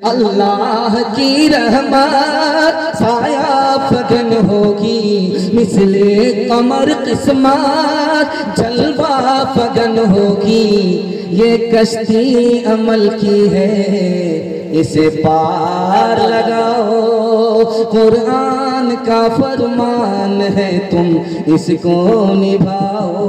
اللہ کی رحمت سایہ فگن ہوگی، مثل قمر قسمت جلوہ فگن ہوگی، یہ کشتی عمل کی ہے اسے پار لگاؤ، قرآن کا فرمان ہے تم اس کو نبھاؤ۔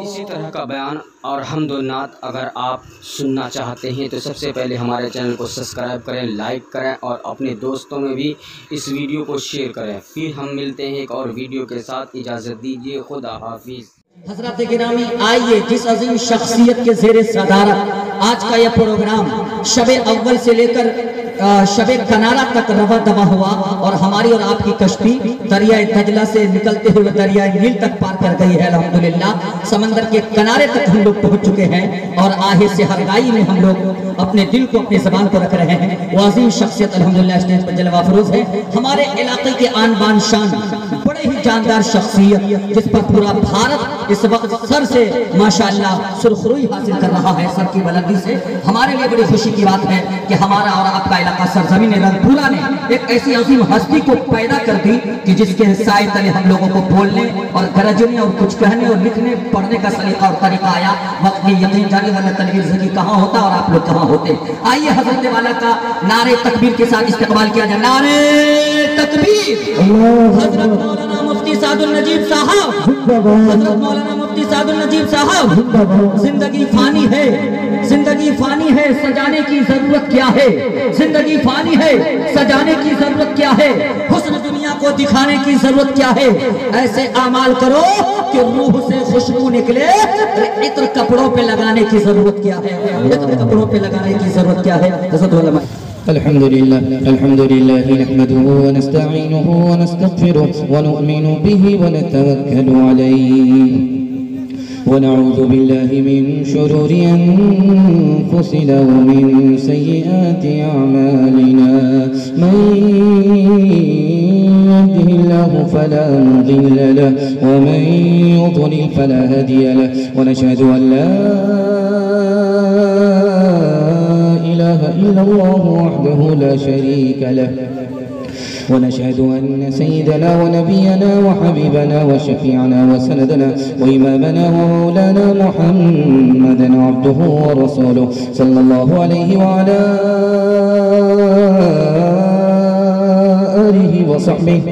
اسی طرح کا بیان اور حمد و نعت اگر آپ سننا چاہتے ہیں تو سب سے پہلے ہمارے چینل کو سبسکرائب کریں، لائک کریں اور اپنے دوستوں میں بھی اس ویڈیو کو شیئر کریں۔ پھر ہم ملتے ہیں ایک اور ویڈیو کے ساتھ، اجازت دیجیے، خدا حافظ۔ حضرات گرامی، آئیے جس عظیم شخصیت کے زیر صدارت آج کا یہ پروگرام شب اول سے لے کر شب کنارہ تک رواں دواں ہوا، اور ہماری اور آپ کی کشتی دریائے دجلہ سے نکلتے ہوئے دریائے نیل تک پار کر گئی ہے الحمدللہ۔ سمندر کے کنارے تک ہم لوگ پہنچ چکے ہیں، اور آہے سے ہرگائی میں ہم لوگ اپنے دل کو اپنی زبان کو رکھ رہے ہیں۔ وہ عظیم شخصیت الحمدللہ اسٹیج پر جلوہ افروز ہے، ہمارے علاقے کے آن بان شان، بڑے ہی جاندار شخصیت جس پر پورا بھارت اس وقت سر سے ماشاءاللہ سرخروئی حاصل کر رہا ہے، سر کی بلندی سے۔ ہمارے لیے بڑی خوشی کی بات ہے کہ ہمارا اور آپ کا علاقہ سرزمین رنگپورہ نے ایک ایسی عظیم ہستی کو پیدا کر دی کہ جس کے سائے تلے ہم لوگوں کو بولنے اور گرجنے اور کچھ کہنے اور لکھنے پڑھنے کا سلیقہ اور طریقہ آیا۔ وقت میں یقین جانے والا تنویر زکی کہاں ہوتا اور آپ لوگ کہاں ہوتے۔ آئیے حضرت والا کا نعرے تکبیر کے ساتھ استقبال کیا جائے۔ نعرے تکبیر! حضرت مولانا مفتی سعد النجیب صاحب، حضرت مولانا مفتی سعد النجیب صاحب، زندگی فانی ہے، زندگی فانی ہے، سجانے کی ضرورت کیا ہے؟ زندگی فانی ہے، سجانے کی ضرورت کیا ہے؟ حسن دنیا کو دکھانے کی ضرورت کیا ہے؟ ایسے اعمال کرو کہ روح سے خوشبو نکلے۔ عطر کپڑوں پہ لگانے کی ضرورت کیا ہے؟ عطر کپڑوں پہ لگانے کی ضرورت کیا ہے؟ حضرت علماء الحمد لله نحمده ونستعينه ونستغفره ونؤمن به ونتوكل عليه ونعوذ بالله من شرور أنفسنا ومن سيئات أعمالنا، من يهده الله فلا مضل له ومن يضلل فلا هادي له، ونشهد أن لا إله إلا الله وحده لا شريك له، ونشهد أن سيدنا ونبينا وحبيبنا وشفيعنا وسندنا وإمامنا ومولانا محمدا عبده ورسوله صلى الله عليه وعلى آله وصحبه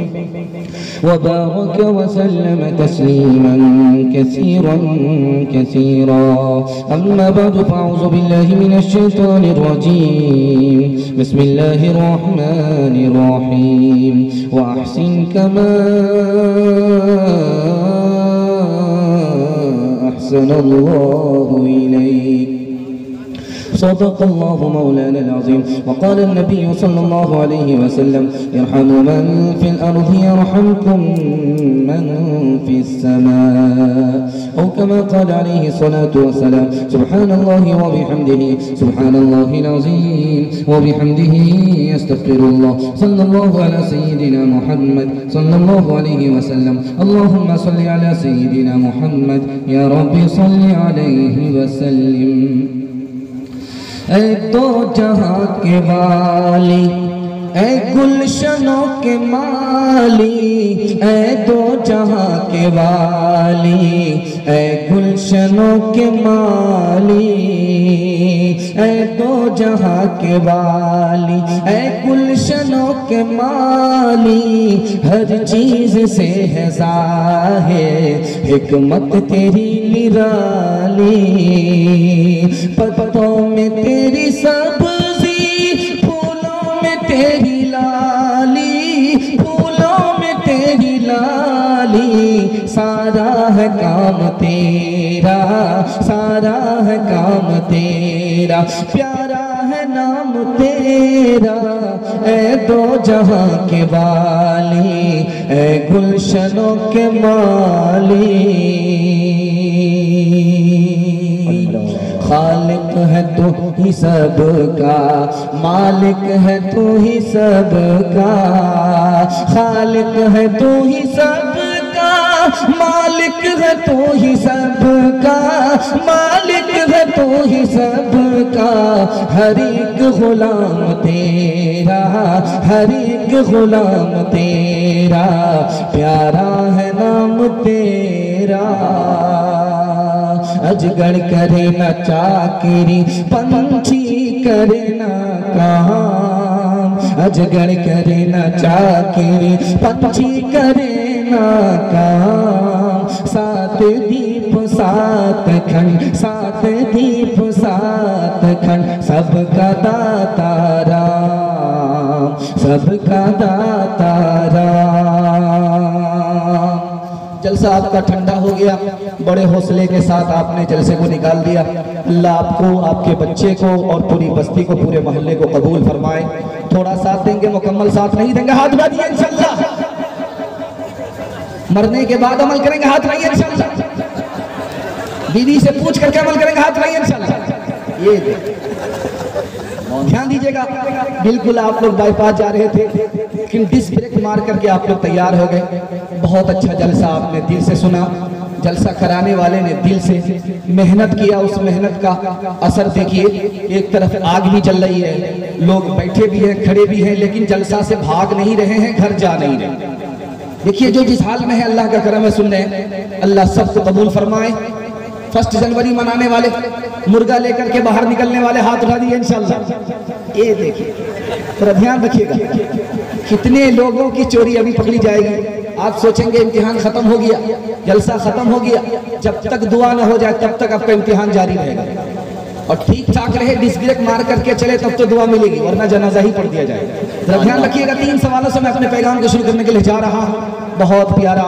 وبارك وسلم تسليما كثيرا كثيرا. أما بعد فأعوذ بالله من الشيطان الرجيم. بسم الله الرحمن الرحيم. وأحسن كما أحسن الله إليك. صدق الله مولانا العظيم. وقال النبي صلى الله عليه وسلم: ارحموا من في الأرض يرحمكم من في السماء، أو كما قال عليه الصلاة والسلام. سبحان الله وبحمده، سبحان الله العظيم وبحمده، أستغفر الله. صلى الله على سيدنا محمد صلى الله عليه وسلم. اللهم صل على سيدنا محمد، يا رب صل عليه وسلم. اے دو جہاں کے والی، اے گلشنوں کے مالی، اے دو جہاں کے والی، اے گلشنوں کے مالی، اے دو جہاں کے والی، اے گلشنوں کے مالی، ہر چیز سے ہے ظاہر حکمت تیری نرالی. پتوں میں تیری سبزی، پھولوں میں تیری لالی، پھولوں میں تیری لالی، سارا ہے کام تیرا، سارا ہے کام تیرا، پیارا ہے نام تیرا. اے دو جہاں کے والی، اے گلشنوں کے مالی. خالق ہے تو ہی سب کا، مالک ہے تو ہی سب کا، خالق ہے تو ہی سب کا، मालिक है तू ही सबका, मालिक है तू ही सबका, हर एक गुलाम तेरा, हर एक गुलाम तेरा, प्यारा है नाम तेरा। अजगर करे न चाकरी, पंछी करे न काम, अजगर करे न चाकरी, पंछी करे न काम। सात दीप सात खंड, सात दीप सात खंड, सबका दाता राम, सबका दाता राम। जलसा आपका ठंडा हो गया, बड़े हौसले के साथ आपने जलसे को निकाल दिया। अल्लाह आपको, आपके बच्चे को और पूरी बस्ती को, पूरे मोहल्ले को कबूल फरमाए। थोड़ा साथ देंगे, मुकम्मल साथ नहीं देंगे, हाथ उठा दिए इंशाअल्लाह। मरने के बाद अमल करेंगे, हाथ उठाइए इंशाअल्लाह। बीवी से पूछ करके अमल करेंगे, हाथ उठाइए इंशाअल्लाह। ये ध्यान दीजिएगा, बिल्कुल आप लोग बाईपास जा रहे थे, लेकिन डिस्क ब्रेक मार करके आप लोग तैयार हो गए। बहुत अच्छा जलसा आपने दिल से सुना, जलसा कराने वाले ने दिल से मेहनत किया। उस मेहनत का असर देखिए, एक तरफ आग भी जल रही है, लोग बैठे भी हैं, खड़े भी हैं, लेकिन जलसा से भाग नहीं रहे हैं, घर जा नहीं रहे। देखिए जो जिस हाल में है, अल्लाह का करम है, सुन रहे हैं। अल्लाह सबको कबूल फरमाए। 1 जनवरी मनाने वाले, मुर्गा लेकर के बाहर निकलने वाले, हाथ उठा दिए इंशाअल्लाह। ये देखिए, थोड़ा ध्यान रखिएगा, कितने लोगों की चोरी अभी पकड़ी जाएगी। आप सोचेंगे इम्तिहान खत्म हो गया, जलसा खत्म हो गया, जब तक दुआ न हो जाए तब तक आपका इम्तिहान जारी रहेगा। और ठीक ठाक रहे, डिस्क ब्रेक मार करके चले तब तो दुआ मिलेगी, वरना जनाजा ही पढ़ दिया जाएगा। जरा ध्यान रखिएगा। 3 सवालों से मैं अपने पैगाम को शुरू करने के लिए जा रहा हूँ। बहुत प्यारा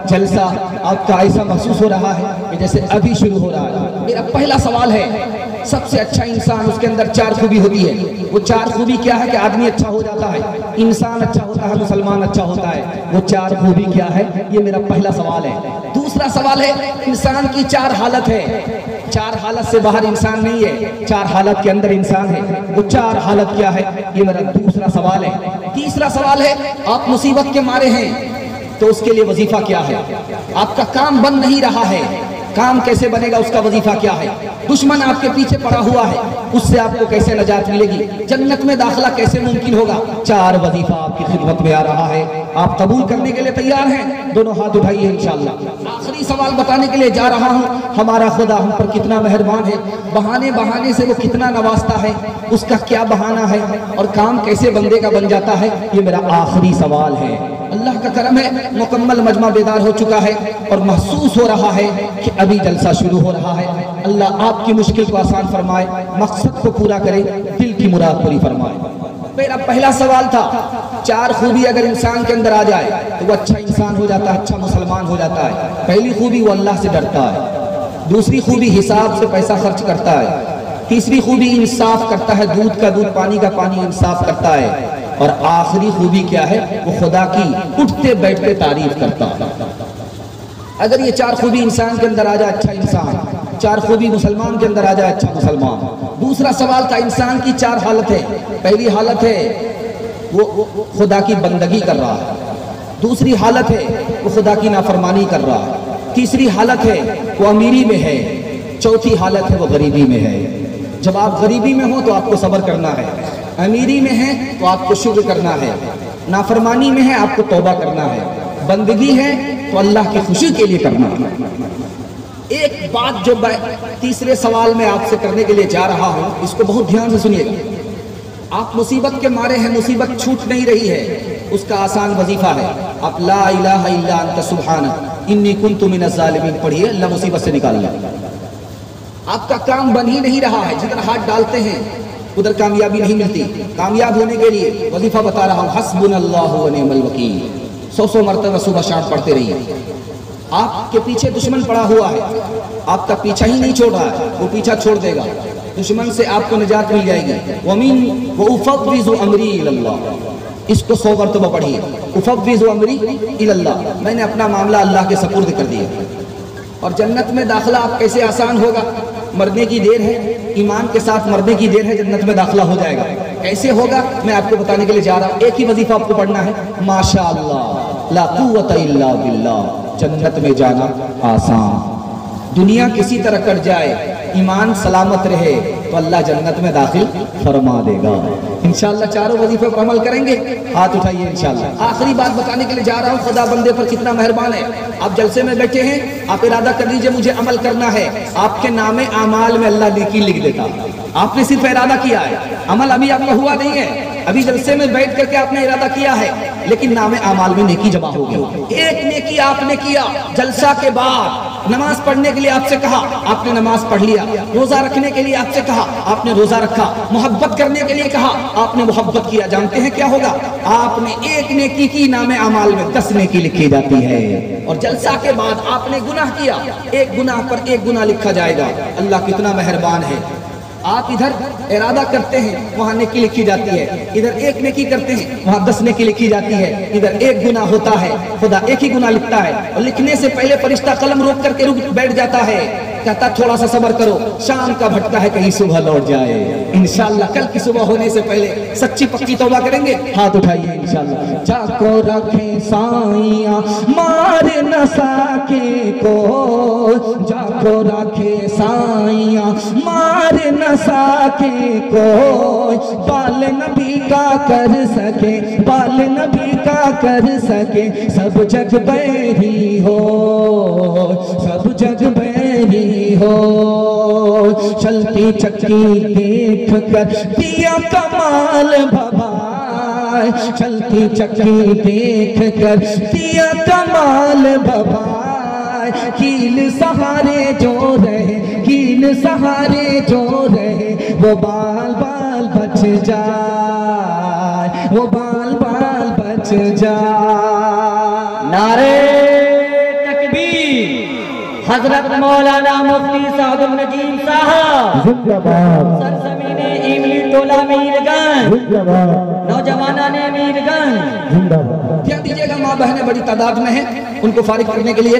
जलसा आपका ऐसा महसूस हो रहा है कि जैसे अभी शुरू हो रहा है। मेरा पहला सवाल है, सबसे अच्छा इंसान, उसके अंदर 4 खूबी होती है। वो 4 खूबी क्या है कि आदमी अच्छा हो जाता है, इंसान अच्छा होता है, मुसलमान अच्छा होता है। वो 4 खूबी क्या है, ये मेरा पहला सवाल है। दूसरा सवाल है, इंसान की 4 हालत है। 4 हालत से बाहर इंसान नहीं है, 4 हालत के अंदर इंसान है। वो 4 हालत क्या है, ये मेरा दूसरा सवाल है। तीसरा सवाल है, आप मुसीबत के मारे हैं तो उसके लिए वजीफा क्या है। आपका काम बन नहीं रहा है, काम कैसे बनेगा, उसका वजीफा क्या है। दुश्मन आपके पीछे पड़ा हुआ है, उससे आपको कैसे नजात मिलेगी। जन्नत में दाखिला कैसे मुमकिन होगा। 4 वजीफा आपकी खिदमत में आ रहा है, आप कबूल करने के लिए तैयार हैं? दोनों हाथ उठाइए इंशाअल्लाह। आखिरी सवाल बताने के लिए जा रहा हूँ, हमारा खुदा हम पर कितना मेहरबान है, बहाने बहाने से वो कितना नवाजता है, उसका क्या बहाना है और काम कैसे बंदे का बन जाता है, ये मेरा आखिरी सवाल है। अल्लाह का करम है, मुकम्मल मजमा बेदार हो चुका है और महसूस हो रहा है कि अभी जलसा शुरू हो रहा है। अल्लाह आपकी मुश्किल को आसान फरमाए, मकसद को पूरा करे, दिल की मुराद पूरी फरमाए। मेरा पहला सवाल था, 4 खूबी अगर इंसान के अंदर आ जाए तो वो अच्छा इंसान हो जाता है, अच्छा मुसलमान हो जाता है। पहली खूबी, वो अल्लाह से डरता है। दूसरी खूबी, हिसाब से पैसा खर्च करता है। तीसरी खूबी, इंसाफ करता है, दूध का दूध, पानी का पानी, इंसाफ करता है। और आखिरी खूबी क्या है, वो खुदा की उठते बैठते तारीफ करता है। अगर ये 4 खूबी इंसान के अंदर आ जाए, अच्छा इंसान। 4 खूबी मुसलमान के अंदर आ जाए, अच्छा मुसलमान। दूसरा सवाल था, इंसान की 4 हालत है। पहली हालत है वो खुदा की बंदगी कर रहा है। दूसरी हालत है वो खुदा की नाफरमानी कर रहा है। तीसरी हालत है वो अमीरी में है। चौथी हालत है वो गरीबी में है। जब आप गरीबी में हो तो आपको सब्र करना है, अमीरी में है तो आपको शुक्र करना है, नाफरमानी में है आपको तौबा करना है, बंदगी है तो अल्लाह की खुशी के लिए करना है। एक बात जो तीसरे सवाल में आपसे करने के लिए जा रहा हूं, इसको बहुत ध्यान से सुनिएगा। आप मुसीबत के मारे हैं, मुसीबत छूट नहीं रही है, उसका आसान वजीफा है, आप ला इलाहा इल्ला अंत सुब्हानक इन्नी कुन्तु मिनज़ ज़ालिमीन पढ़िए, अल्लाह मुसीबत से निकाल ले। आपका काम बन ही नहीं रहा है, जिधर हाथ डालते हैं उधर कामयाबी नहीं मिलती। कामयाब होने के लिए वजीफा बता रहा हूँ, हस्बुनल्लाहु व निअमल वकील 100 मरतबा सुबह शाम पढ़ते रहिए। आपके पीछे दुश्मन पड़ा हुआ है, आपका पीछा ही नहीं छोड़ रहा है, वो पीछा छोड़ देगा, दुश्मन से आपको निजात मिल जाएगी। वमिन व उफव्विज़ु अमरी इलल्लाह, इसको 100 मरतबा पढ़िए, उफव्विज़ु अमरी इलल्लाह, मैंने अपना मामला अल्लाह के सपुर्द कर दिया। और जन्नत में दाखिला आप कैसे आसान होगा, मरने की देर है, ईमान के साथ मरने की देर है, जन्नत में दाखिला हो जाएगा। कैसे होगा मैं आपको बताने के लिए जा रहा हूँ। एक ही वजीफा आपको पढ़ना है, माशाअल्लाह ला कुव्वता इल्ला बिल्लाह, जन्नत में जाना आसान। दुनिया किसी तरह कट जाए, ईमान सलामत रहे तो अल्लाह जन्नत में दाखिल फरमा देगा। इंशाअल्लाह चारों वजीफे पर अमल करेंगे, हाथ उठाइए इंशाअल्लाह। आखिरी बात बताने के लिए जा रहा हूँ, खुदा बंदे पर कितना मेहरबान है। आप जलसे में बैठे हैं, आप इरादा कर लीजिए मुझे अमल करना है, आपके नामे आमाल में अल्लाह नेकी लिख देता। आपने सिर्फ इरादा किया है, अमल अभी आपका हुआ नहीं है, अभी जलसे में बैठ करके आपने इरादा किया है, लेकिन नामे आमाल में नेकी जमा हो गई। एक नेकी आपने किया, जलसा के बाद नमाज पढ़ने के लिए आपसे कहा, आपने नमाज पढ़ लिया। रोजा रखने के लिए आपसे कहा, आपने रोजा रखा। मोहब्बत करने के लिए कहा, आपने मोहब्बत किया। जानते हैं क्या होगा? आपने एक नेकी की, नामे आमाल में 10 नेकी लिखी जाती है। और जलसा के बाद आपने गुनाह किया, एक गुनाह पर एक गुनाह लिखा जाएगा। अल्लाह कितना मेहरबान है। आप इधर इरादा करते हैं, वहाँ नेकी लिखी जाती है, इधर एक नेकी करते हैं, वहाँ 10 नेकी लिखी जाती है। इधर एक गुनाह होता है, खुदा एक ही गुनाह लिखता है, और लिखने से पहले फरिश्ता कलम रोक करके रुक बैठ जाता है, कहता थोड़ा सा सब्र करो, शाम का भटका है कहीं सुबह लौट जाए। इंशाअल्लाह कल की सुबह होने से पहले सच्ची पक्की तौबा करेंगे, हाथ उठाइए इंशाअल्लाह। जाको रखे साइया मार न सके को, जाको रखे साइया मार न सके को, बाल नबी का कर सके, बाल नबी का कर सके, सब जग बैरी हो, सब जग बैरी हो। चलती चक्की देख कर दिया कमाल भवाए, चलती चक्की देख कर दिया कमाल भवाए। कील सहारे जो रहे, कील सहारे जो रहे, वो बाल बाल बच जाए, वो बाल बाल बच जाए। नारे हजरत मौलाना मुफ्ती सादुल नजीम साहब जिंदाबाद, सरजमीने इमली टोला मीरगंज, नौजवाना ने मीरगंज जिंदाबाद। ध्यान दीजिएगा, माँ बहनें बड़ी तादाद में हैं, उनको फारिग करने के लिए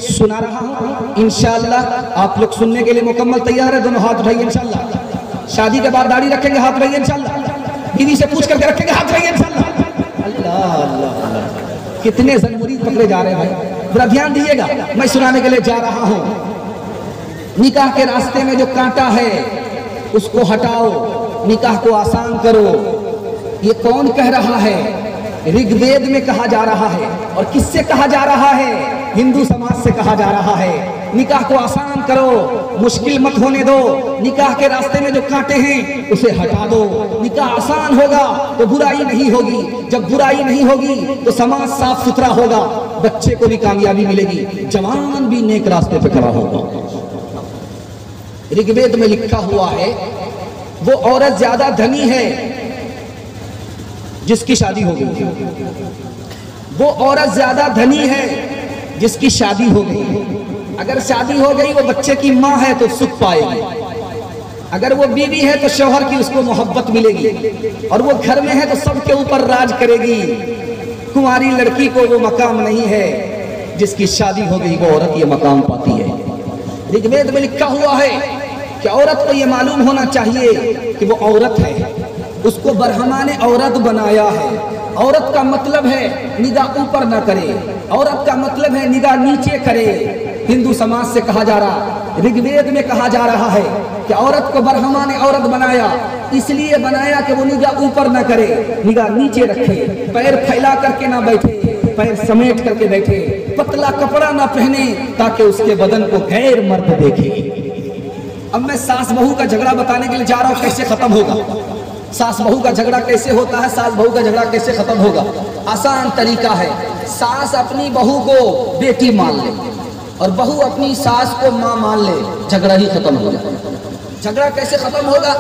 सुना रहा हूँ। इंशाअल्लाह आप लोग सुनने के लिए मुकम्मल तैयार है? दोनों हाथ उठाइए इंशाअल्लाह। शादी के बाद दाढ़ी रखेंगे, हाथ उठाइए इंशाअल्लाह। दीदी से पूछ करके रखेंगे, हाथ उठाइए इंशाअल्लाह। अल्लाह अल्लाह अल्लाह, कितने मुरीद पकड़े जा रहे हैं भाई। बड़ा ध्यान दीजिएगा, मैं सुनाने के लिए जा रहा हूं। निकाह के रास्ते में जो कांटा है उसको हटाओ, निकाह को आसान करो। ये कौन कह रहा है? ऋग्वेद में कहा जा रहा है। और किससे कहा जा रहा है? हिंदू समाज से कहा जा रहा है। निकाह को आसान करो, मुश्किल मत होने दो। निकाह के रास्ते में जो कांटे हैं उसे हटा दो। निकाह आसान होगा तो बुराई नहीं होगी, जब बुराई नहीं होगी तो समाज साफ सुथरा होगा, बच्चे को भी कामयाबी मिलेगी, जवान भी नेक रास्ते पे खड़ा होगा। ऋग्वेद में लिखा हुआ है, वो औरत ज्यादा धनी है जिसकी शादी हो गई, वो औरत ज्यादा धनी है जिसकी शादी हो गई। अगर शादी हो गई, वो बच्चे की माँ है तो सुख पाएगी। अगर वो बीवी है तो शौहर की उसको मोहब्बत मिलेगी, और वो घर में है तो सबके ऊपर राज करेगी। कुंवारी लड़की को वो मकाम नहीं है, जिसकी शादी हो गई वो औरत ये मकाम पाती है। ऋग्वेद में लिखा हुआ है कि औरत को ये मालूम होना चाहिए कि वो औरत है, उसको बरहमा ने औरत बनाया है। औरत का मतलब है निगाह ऊपर ना करे, औरत का मतलब है निगाह नीचे करे। हिंदू समाज से कहा जा रहा, ऋग्वेद में कहा जा रहा है कि औरत को बरहमा ने औरत बनाया, इसलिए बनाया कि वो निगाह ऊपर ना करे, निगाह नीचे रखे, पैर फैला करके ना बैठे, पैर समेट करके बैठे, पतला कपड़ा ना पहने ताकि उसके बदन को गैर मर्द देखे। अब मैं सास बहू का झगड़ा बताने के लिए जा रहा हूँ, कैसे खत्म होगा। सास बहू का झगड़ा कैसे होता है, सास बहू का झगड़ा कैसे खत्म होगा। आसान तरीका है, सास अपनी बहू को बेटी मान ले और बहू अपनी सास को माँ मान ले, झगड़ा ही खत्म हो जाए। झगड़ा कैसे खत्म होगा?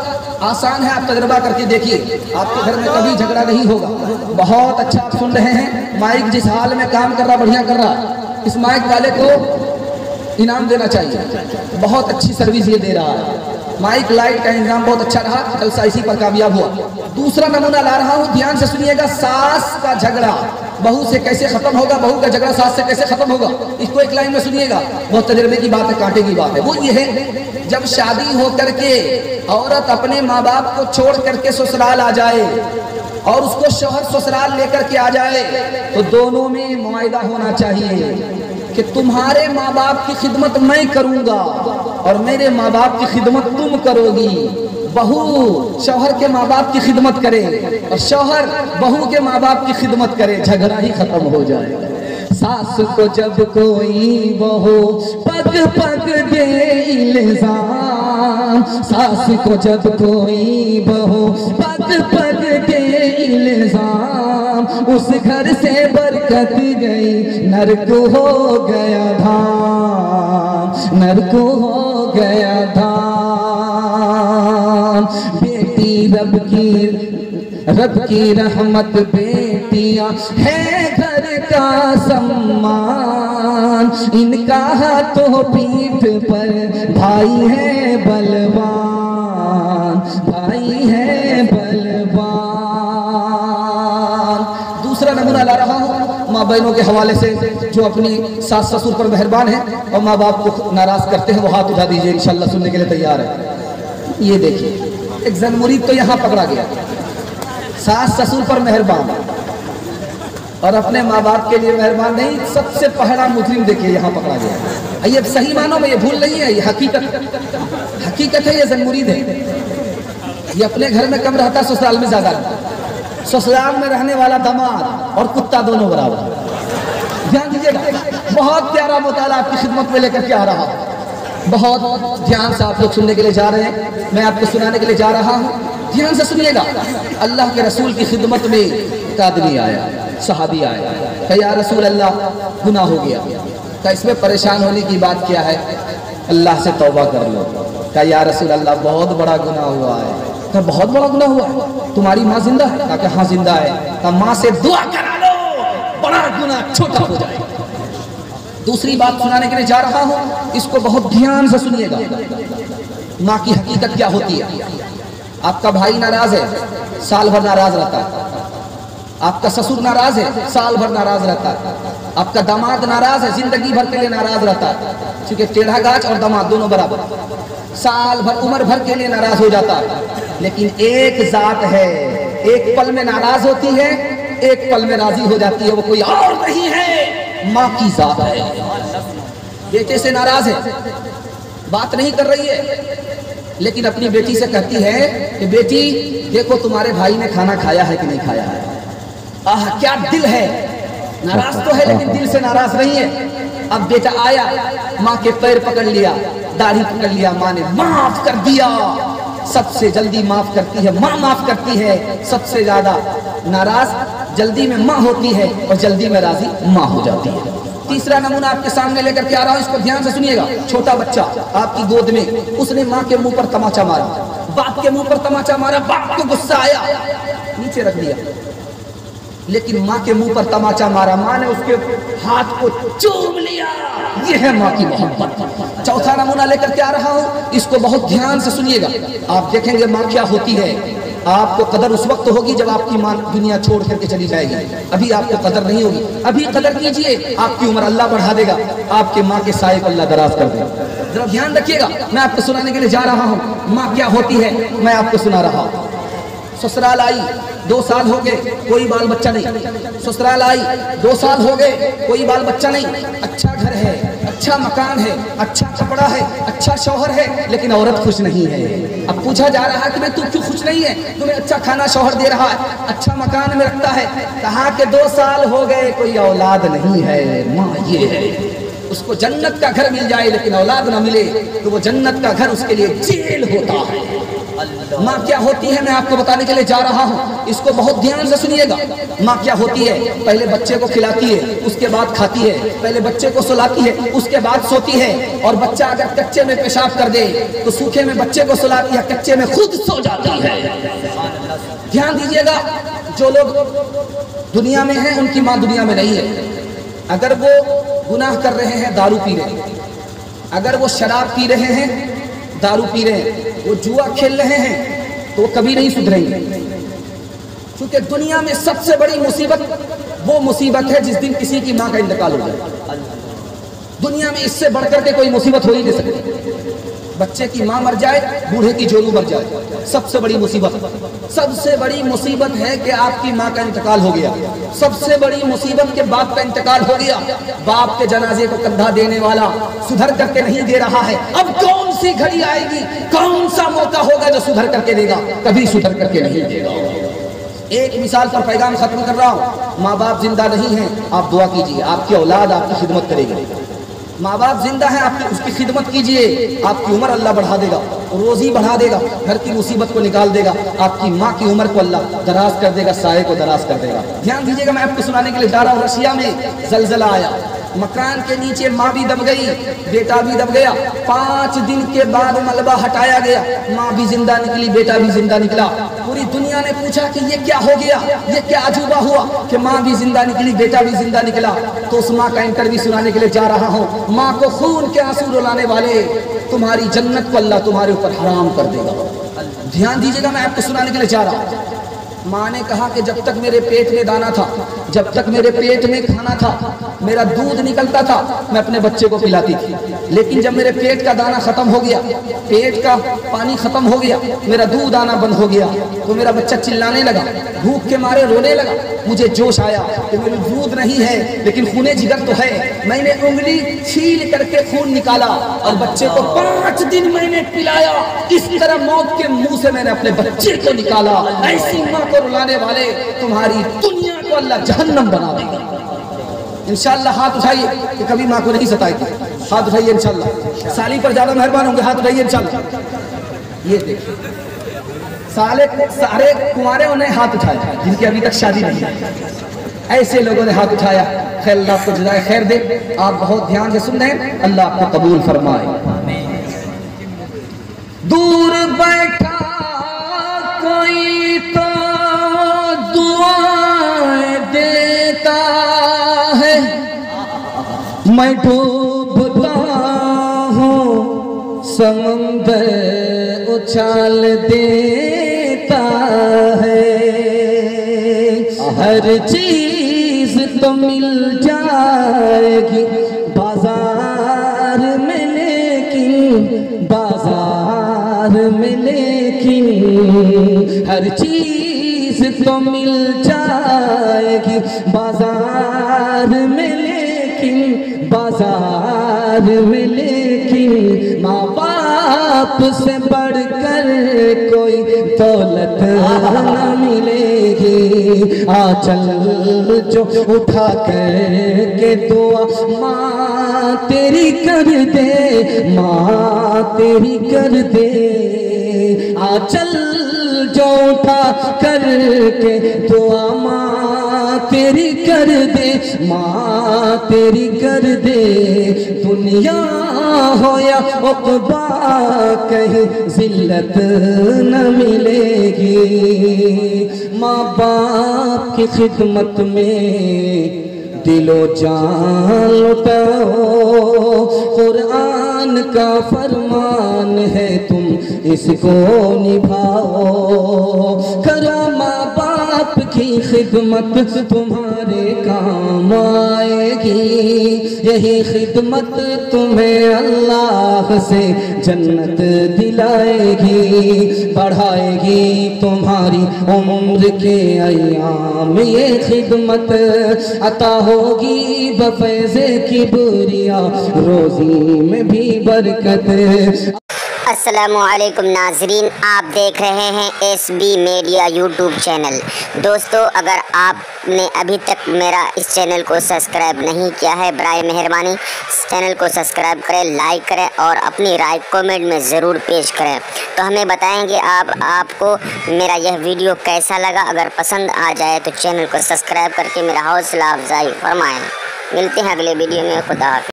आसान है, आप तजर्बा करके देखिए, आपके घर में कभी झगड़ा नहीं होगा। बहुत अच्छा आप सुन रहे हैं, माइक जिस हाल में काम कर रहा, बढ़िया कर रहा, इस माइक वाले को इनाम देना चाहिए, बहुत अच्छी सर्विस ये दे रहा है। माइक लाइट का इंतजाम बहुत अच्छा रहा, जलसा इसी पर कामयाब हुआ। दूसरा नमूना ला रहा हूँ, ध्यान से सुनिएगा। सास का झगड़ा बहू से कैसे खत्म होगा, बहू का झगड़ा सास से कैसे खत्म होगा, इसको एक लाइन में सुनिएगा, बहुत तजर्बे की बात है, कांटे की बात है। वो ये है, जब शादी हो करके औरत अपने माँ बाप को छोड़ करके ससुराल आ जाए और उसको शौहर ससुराल लेकर के आ जाए, तो दोनों में मुआयदा होना चाहिए। کہ تمہارے ماں باپ کی خدمت میں کروں گا اور میرے ماں باپ کی خدمت تم کرو گی. بہو شوہر کے ماں باپ کی خدمت کرے اور شوہر بہو کے ماں باپ کی خدمت کرے، جھگڑا ہی ختم ہو جائے. ساس کو جب کوئی بہو پگ پگ دے الزام، ساس کو جب کوئی بہو پگ پگ دے الزام، اس گھر سے برکت گئی، نرک ہو گیا دھام، نرک ہو گیا دھام. بیٹی رب کی رحمت، بیٹیاں ہے گھر کا سمان، ان کا ہاتھوں پیٹھ پر بھائی ہے بلوان، بھائی ہے بلوان. دوسرا نمونہ لا رہا ہوں ماں بہنوں کے حوالے سے جو اپنی ساس سسر پر مہربان ہیں اور ماں باپ کو ناراض کرتے ہیں، وہ ہاتھ اٹھا دیجئے، انشاءاللہ سننے کے لیے تیار ہے. یہ دیکھیے ایک زن مرید تو یہاں پکڑا گیا، ساس سسر پر مہربان اور اپنے ماں باپ کے لیے مہربان نہیں. سب سے پہلا مجرم دیکھیے یہاں پکڑا گیا. یہ صحیح معنوں میں یہ بھول نہیں ہے، یہ حقیقت ہے. یہ زن مرید ہے. یہ اپنے گھر میں کم رہتا، سسرال میں زیادہ رہتا. سسرال میں رہنے والا دماد اور کتا دونوں برابر. دھیان دیجیے گا، بہت پیارا مطالعہ آپ کی خدمت میں لے کر کے آ رہا ہوں. بہت دھیان سے آپ لوگ سننے کے لیے جا رہے ہیں، میں آپ کو سنانے کے لیے جا رہا ہوں. دھیان سے سنیے گا. اللہ کے رسول کی خدمت میں ایک آدمی آیا، صحابی آیا کہ یا رسول اللہ گناہ ہو گیا. کہ اس میں پریشان ہونے کی بات کیا ہے، اللہ سے توبہ کر لو. کہ یا رسول اللہ بہت بڑا گناہ ہوا ہے. کہ بہت بڑا گناہ ہوا ہے، تمہاری ماں زندہ ہے؟ کہا کہ ہاں زندہ ہے. کہ ماں سے دعا کرا لو، بڑا گناہ چھوٹا ہو جائے. دوسری بات سنانے کے لیے جا رہا ہوں، اس کو بہت دھیان سے سنیے گا. ماں کی حقیقت کیا ہوتی ہے. آپ کا بھائی ناراض ہے، سال بھر ناراض رہتا ہے. آپ کا سسر ناراض ہے، سال بھر ناراض رہتا ہے. آپ کا داماد ناراض ہے، زندگی بھر کے لیے ناراض رہتا ہے. چونکہ ٹیڑھا گاچھ اور داماد دونوں برابر، سال بھر عمر بھر کے لیے ناراض ہو جاتا ہے. لیکن ایک ذات ہے، ایک پل میں ناراض ہوتی ہے، ایک پل میں راضی ہو جاتی ہے. وہ کوئی اور نہیں ہے، ماں کی ذات ہے. بیٹے سے ناراض ہے، بات نہیں کر رہی ہے، لیکن اپنی بیٹی سے کہتی ہے کہ بیٹی دیکھو تمہارے بھائی نے کھانا کھایا ہے کہ نہیں کھایا ہے. آہ کیا دل ہے، ناراض تو ہے لیکن دل سے ناراض نہیں ہے. اب بیٹا آیا، ماں کے پیر پکڑ لیا، داڑھی پکڑ لیا، ماں نے معاف کر دیا. سب سے جلدی معاف کرتی ہے ماں، معاف کرتی ہے. سب سے زیادہ ناراض جلدی میں ماں ہوتی ہے اور جلدی میں راضی ماں ہو جاتی ہے. تیسرا نمونہ آپ کے سامنے لے کر کے آ رہا ہوں، اس کو دھیان سے سنیے گا. چھوٹا بچہ آپ کی گود میں، اس نے ماں کے منہ پر تماچا مارا، باپ کے منہ پر تماچا مارا. باپ کو غصہ آیا، نیچے رکھ دیا. لیکن ماں کے منہ پر تماچا مارا، ماں نے اس کے ہاتھ کو چوم لیا. یہ ہے ماں کی محبت. چوتھا نمونہ لے کر کے آ رہا ہوں، اس کو بہت دھیان سے سنیے گا. آپ دیکھیں گے ماں کیا ہوتی ہے. آپ کو قدر اس وقت ہوگی جب آپ کی ماں دنیا چھوڑ کر کے چلی جائے گی. ابھی آپ کو قدر نہیں ہوگی. ابھی قدر کیجئے، آپ کی عمر اللہ بڑھا دے گا، آپ کے ماں کے سائے کو اللہ دراز کر دے گا. ذرا دھیان رکھیے گا، میں آپ کو سنانے کے لیے جا رہا ہوں. ماں کیا ہوتی ہے میں آپ کو سنا رہا ہوں. سسرال آئی، 2 سال ہو گئے، کوئی بال بچہ نہیں. سسرال آئی، 2 سال ہو گئے، کوئی بال بچہ نہیں. اچھا گھر ہے، اچھا مکان ہے، اچھا کپڑا ہے، اچھا شوہر ہے، لیکن عورت خوش نہیں ہے. اب پوچھا جا رہا ہے کہ تو کیوں خوش نہیں ہے؟ تمہیں اچھا کھانا شوہر دے رہا ہے، اچھا مکان میں رکھتا ہے. کہا کہ 2 سال ہو گئے، کوئی اولاد نہیں ہے. ماں یہ ہے، اس کو جنت کا گھر مل جائے لیکن اولاد نہ ملے تو وہ جنت کا گھر اس کے لیے جیل ہوتا ہے. ماں کیا ہوتی ہے میں آپ کو بتانے کے لیے جا رہا ہوں، اس کو بہت دھیان سے سنیے گا. ماں کیا ہوتی ہے، پہلے بچے کو کھلاتی ہے، اس کے بعد کھاتی ہے. پہلے بچے کو سلاتی ہے، اس کے بعد سوتی ہے. اور بچہ اگر کچے میں پیشاب کر دے تو سوکھے میں بچے کو سلاتی ہے، کچے میں خود سو جاتی ہے. دھیان دیجیے گا، جو لوگ دنیا میں ہیں ان کی ماں دنیا میں نہیں ہے. اگر وہ گناہ کر رہے ہیں، دارو پی رہے ہیں، اگر وہ شراب پی رہے ہیں، دارو پی رہے ہیں، وہ جوا کھیل رہے ہیں، تو وہ کبھی نہیں سدھریں گے. کیونکہ دنیا میں سب سے بڑی مصیبت وہ مصیبت ہے جس دن کسی کی ماں کا انتقال ہو جائے. دنیا میں اس سے بڑھ کر کے کوئی مصیبت ہو ہی نہیں سکتی. बच्चे की माँ मर जाए, बूढ़े की जोरू मर जाए, सबसे बड़ी मुसीबत है कि आपकी माँ का इंतकाल हो गया। सबसे बड़ी मुसीबत के बाप का इंतकाल हो गया। बाप के जनाजे को कंधा देने वाला सुधर करके नहीं दे रहा है। अब कौन सी घड़ी आएगी, कौन सा मौका होगा जो सुधर करके देगा? कभी सुधर करके नहीं देगा। एक मिसाल पर पैगाम खत्म कर रहा हूँ। माँ बाप जिंदा नहीं है, आप दुआ कीजिए, आपकी औलाद आपकी खिदमत करेगी। माँ बाप जिंदा है, आप उसकी खिदमत कीजिए, आपकी उम्र अल्लाह बढ़ा देगा, रोजी बढ़ा देगा, घर की मुसीबत को निकाल देगा। आपकी माँ की उम्र को अल्लाह दराज कर देगा, साये को दराज कर देगा। ध्यान दीजिएगा, मैं आपको सुनाने के लिए जा रहा हूँ। रशिया में जलजला आया, मकान के नीचे माँ भी दब गई, बेटा भी दब गया। 5 दिन के बाद मलबा हटाया गया, माँ भी जिंदा निकली, बेटा भी जिंदा निकला। पूरी दुनिया ने पूछा कि ये क्या हो गया, ये क्या अजूबा हुआ कि माँ भी जिंदा निकली, बेटा भी जिंदा निकला। तो उस माँ का इंटरव्यू सुनाने के लिए जा रहा हूँ। माँ को खून के आंसू रुलाने वाले, तुम्हारी जन्नत को अल्लाह तुम्हारे ऊपर हराम कर देगा। ध्यान दीजिएगा, मैं आपको सुनाने के लिए जा रहा हूँ। माँ ने कहा कि जब तक मेरे पेट में दाना था, जब तक मेरे पेट में खाना था, मेरा दूध निकलता था, मैं अपने बच्चे को पिलाती थी। लेकिन जब मेरे पेट का दाना खत्म हो गया, पेट का पानी खत्म हो गया, मेरा दूध आना बंद हो गया, तो मेरा बच्चा चिल्लाने लगा, भूख के मारे रोने लगा। मुझे जोश आया कि मेरे दूध नहीं है लेकिन खूने जिगर तो है। मैंने उंगली छील करके खून निकाला और बच्चे को 5 दिन मैंने पिलाया। इस तरह मौत के मुंह से मैंने अपने बच्चे को निकाला। ऐसी माँ को रुलाने वाले तुम्हारी दुनिया को अल्लाह जहन्नम बना देगा। इंशाअल्लाह हाथ उठाइए कि कभी माँ को नहीं सताएगी। हाथ उठाइए इंशाअल्लाह। साली पर ज्यादा मेहरबान होंगे, हाथ उठाइए इंशाअल्लाह। ये देखिए, सारे कुंवारे उन्हें हाथ उठाया जिनकी अभी तक शादी नहीं है। ऐसे लोगों ने हाथ उठाया। खैर, अल्लाह आपको जज़ाए खैर दे। आप बहुत ध्यान से सुन रहे हैं, अल्लाह आपको कबूल फरमाए। दूर बैठा कोई तो दुआएं देता है, मैं डूबता हूँ समंदर उछाल देता है। हर चीज तो मिल जाएगी बाजार में, लेकिन बाजार में, लेकिन हर चीज तो मिल जाएगी बाजार में, लेकिन बाजार में, लेकिन माँ बाप से बढ़कर कोई दौलत न मिलेगी। आंचल जो उठा कर के दुआ माँ तेरी कर दे, माँ तेरी कर दे। आंचल जो उठा कर के दुआ माँ तेरी कर दे, माँ तेरी कर दे। दुनिया हो या उक़बा कहीं जिल्लत न मिलेगी। माँ बाप की खिदमत में दिलो जान लुटाओ, कुरान का फरमान है तुम इसको निभाओ। करो माँ बाप की खिदमत तुम्हारे काम आएगी, यही खिदमत तुम्हें अल्लाह से जन्नत दिलाएगी, बढ़ाएगी तुम्हारी उम्र के अय्याम। ये खिदमत अता होगी बफैज़े किबरिया, रोज़ी में भी बरकत। अस्सलामुअलैकुम नाज़रीन, आप देख रहे हैं SB मीडिया यूट्यूब चैनल। दोस्तों, अगर आपने अभी तक मेरा इस चैनल को सब्सक्राइब नहीं किया है, बराए मेहरबानी इस चैनल को सब्सक्राइब करें, लाइक करें और अपनी राय कमेंट में ज़रूर पेश करें। तो हमें बताएंगे आपको मेरा यह वीडियो कैसा लगा। अगर पसंद आ जाए तो चैनल को सब्सक्राइब करके मेरा हौसला अफजाई फरमाएँ। मिलते हैं अगले वीडियो में। खुदा हाफ़िज़।